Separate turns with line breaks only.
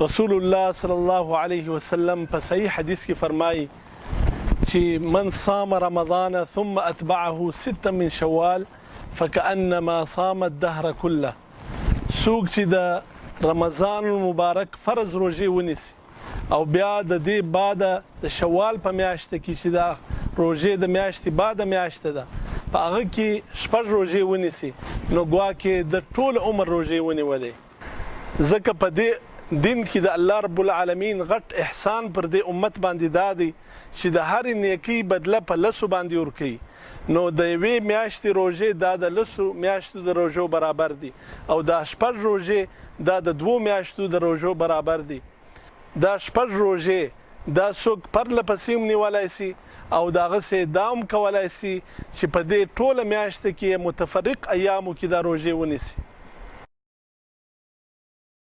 رسول الله صلی الله علیه وسلم په صحیح حدیث کې فرمایي چې من صام رمضان ثم اتبعه ستا من شوال فكأنما صام الدهر كله. څوک چې د رمضان المبارک فرض روژې ونیسي او بیا د دې بعد د شوال په میاشت کې چې دا روژې د میاشتې بعد میاشت ده په هغه کې شپږ روژې ونیسي نو ګواکې د ټول عمر روژې ونیولې. ځکه په دې دین کې د الله رب العالمین غټ احسان پر دې امت باندې دا دی چې د هرې نیکۍ بدله په لسو باندې ورکوي. نو د یوې میاشتې روژې دا د لسو میاشتو د روژو برابر دي او دا شپږ روژې دا د 2 میاشتو د روژو برابر دي. دا شپږ روژې دا څوک پرله پسې هم نیولی سي او د هغسې دا هم کولی سي چې په دې ټوله میاشته کې متفرق ایامو کې دا روژې ونیسي.